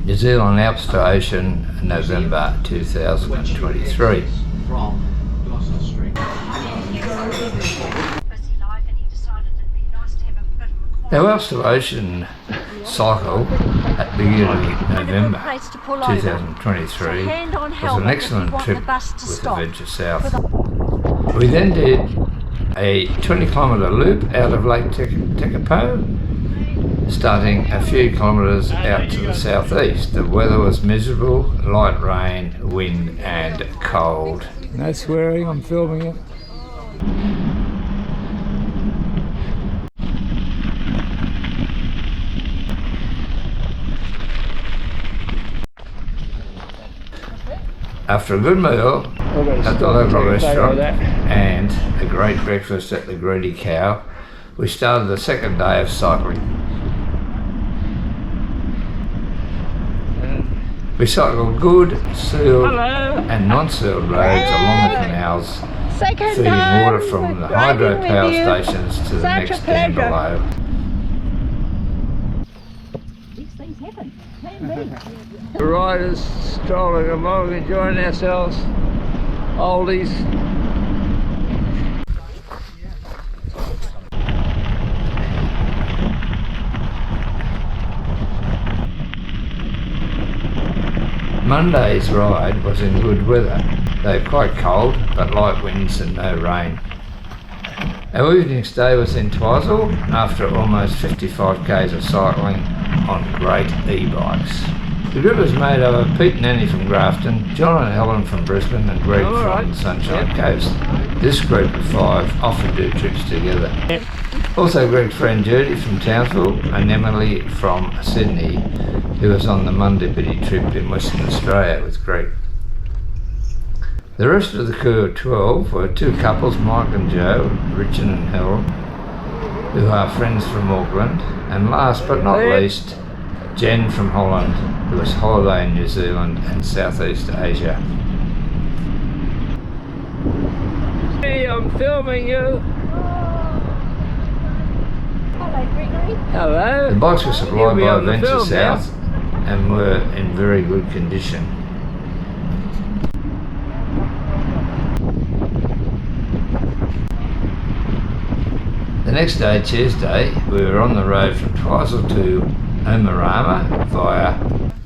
New Zealand Alps to Ocean, November 2023. The Alps to Ocean cycle at the beginning of November 2023 was an excellent trip with Adventure South. We then did a 20-kilometre loop out of Lake Tekapo, starting a few kilometres out to the southeast. The weather was miserable, light rain, wind and cold. No swearing, I'm filming it. After a good meal at the local restaurant and a great breakfast at the Greedy Cow, we started the second day of cycling. We cycled good, sealed and non-sealed roads along the canals, feeding water from the hydro power stations to the next dam below. These things happen. The riders strolling along, enjoying ourselves, oldies. Monday's ride was in good weather, though quite cold, but light winds and no rain. Our evening stay was in Twizel after almost 55 k's of cycling on great e-bikes. The group was made up of Pete and Annie from Grafton, John and Helen from Brisbane and Greg from the Sunshine Coast. This group of 5 often do trips together. Also Greg's friend Judy from Townsville and Emily from Sydney, who was on the Mundipity trip in Western Australia with Greg. The rest of the crew of 12 were 2 couples, Mike and Joe, Richard and Helen, who are friends from Auckland, and last but not least, Jen from Holland, who was holidaying in New Zealand and Southeast Asia. Hey, I'm filming you! Hello, Gregory. Hello! The bikes were supplied by Adventure South and were in very good condition. The next day, Tuesday, we were on the road from Twizel to Omarama via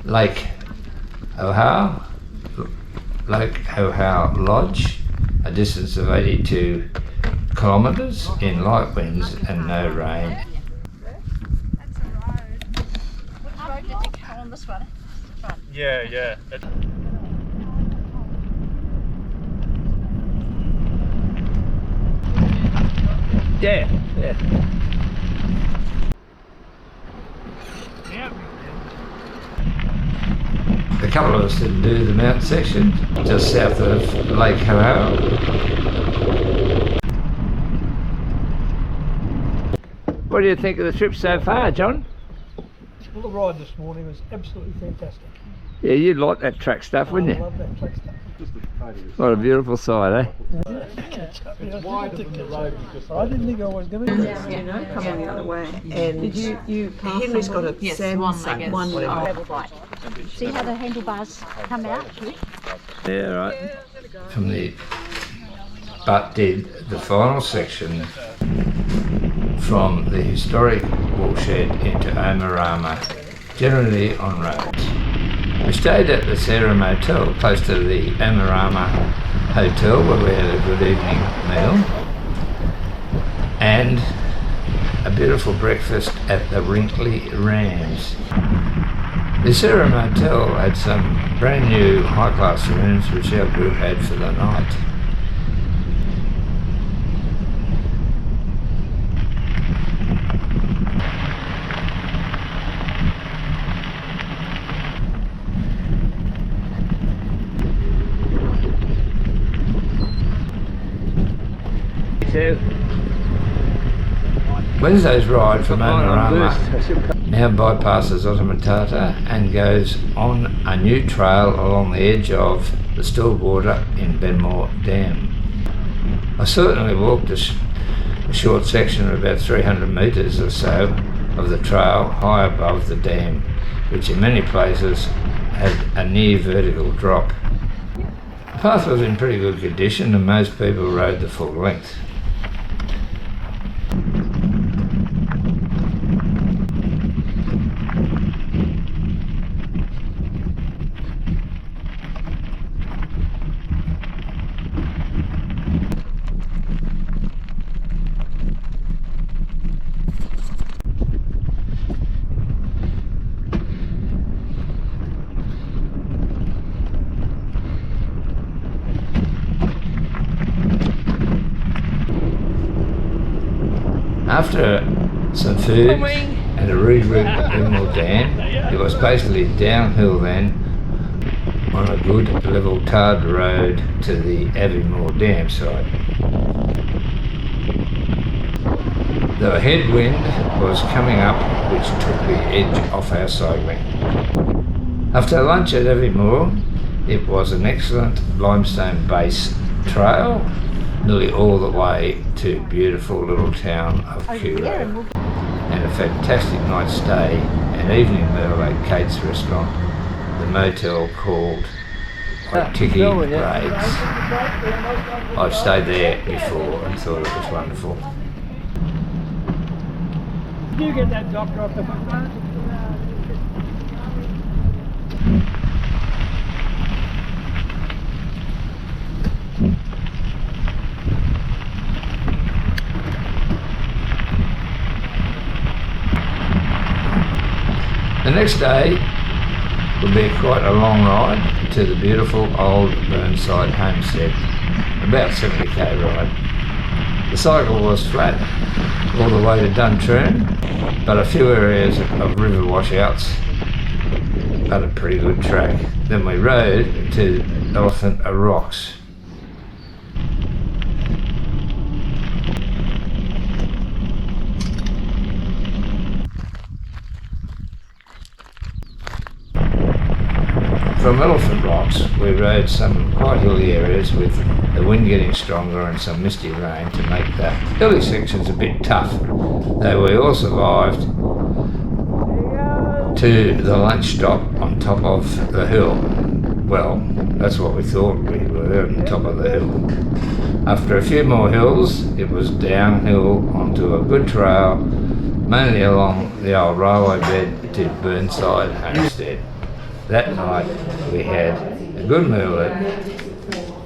Lake Ohau Lodge, a distance of 82 kilometres in light winds and no rain. That's a road. Which road did you go on this one? Yeah. Yeah. A couple of us didn't do the mountain section just south of Lake Ohau. What do you think of the trip so far, John? Well, the ride this morning was absolutely fantastic. Yeah, you'd like that track stuff, wouldn't you? I love that track stuff. What a beautiful sight, eh? It's wider than the road. I didn't think I was going to. You know, come on the other way. And did you Henry's got a Samsung one. See how the handlebars come out? Yeah, right. From the but did the final section from the historic woolshed into Omarama, generally on roads. We stayed at the Sarah Motel close to the Omarama Hotel where we had a good evening meal and a beautiful breakfast at the Wrinkly Rams. The Sarah Motel had some brand new high-class rooms which our group had for the night. Wednesday's ride from Omarama now bypasses Otamatata and goes on a new trail along the edge of the Stillwater in Benmore Dam. I certainly walked a short section of about 300 metres or so of the trail high above the dam, which in many places had a near vertical drop. The path was in pretty good condition and most people rode the full length. After some food and a reroute at Windmill Dam, it was basically downhill then on a good level tarred road to the Aviemore Dam site. The headwind was coming up, which took the edge off our cycling. After lunch at Aviemore, it was an excellent limestone base trail, nearly all the way to beautiful little town of Kiwis, and a fantastic night's stay and evening meal at Kate's restaurant, the motel called Tiki Raids. I've stayed there before and thought it was wonderful. Did you get that doctor off the footpath? The next day will be quite a long ride to the beautiful old Burnside homestead, about 70k ride. The cycle was flat all the way to Duntroon, but a few areas of river washouts, but a pretty good track. Then we rode to Elephant Rocks. From Elephant Rocks, we rode some quite hilly areas with the wind getting stronger and some misty rain to make the hilly sections a bit tough, though we all survived to the lunch stop on top of the hill. Well, that's what we thought, we were on top of the hill. After a few more hills, it was downhill onto a good trail, mainly along the old railway bed to Burnside Homestead. That night we had a good meal at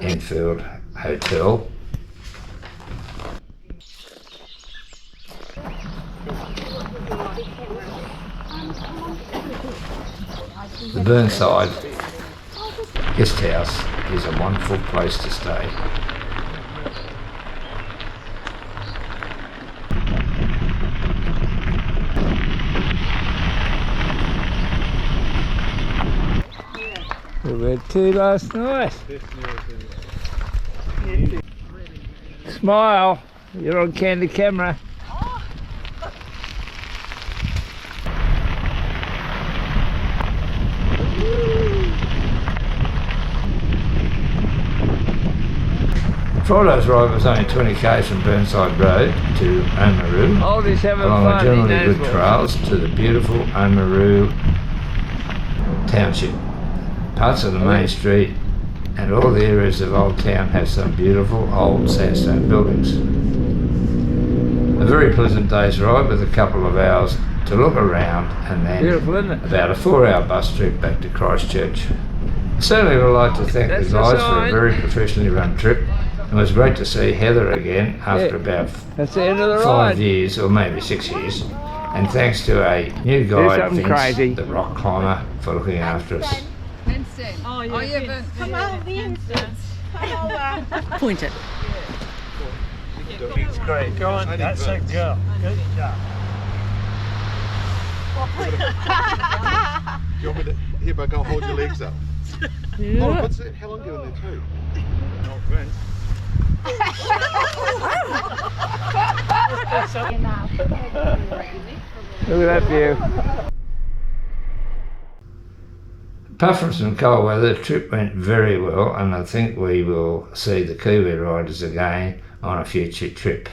Enfield Hotel. The Burnside guest house is a wonderful place to stay. We had two last night. Smile, you're on candid camera. Friday's ride was only 20k from Burnside Road to Oamaru, along the generally good trails to the beautiful Oamaru township. Parts of the main street and all the areas of Old Town have some beautiful old sandstone buildings. A very pleasant day's ride with a couple of hours to look around and then about a 4-hour bus trip back to Christchurch. I certainly would like to thank the guys for a very professionally run trip. It was great to see Heather again after about 5 years or maybe 6 years. And thanks to a new guide, Vince, the rock climber, for looking after us. Oh, yeah, Vince. Come on, Vince. Come over. Point it. It's great. Go on, that's a girl. Good job. You want me to, here, but go hold your legs up. Yeah. Oh, what's it? How long are you in there too? Not Vince. Look at that view. Apart from some cold weather, the trip went very well, and I think we will see the Kiwi riders again on a future trip.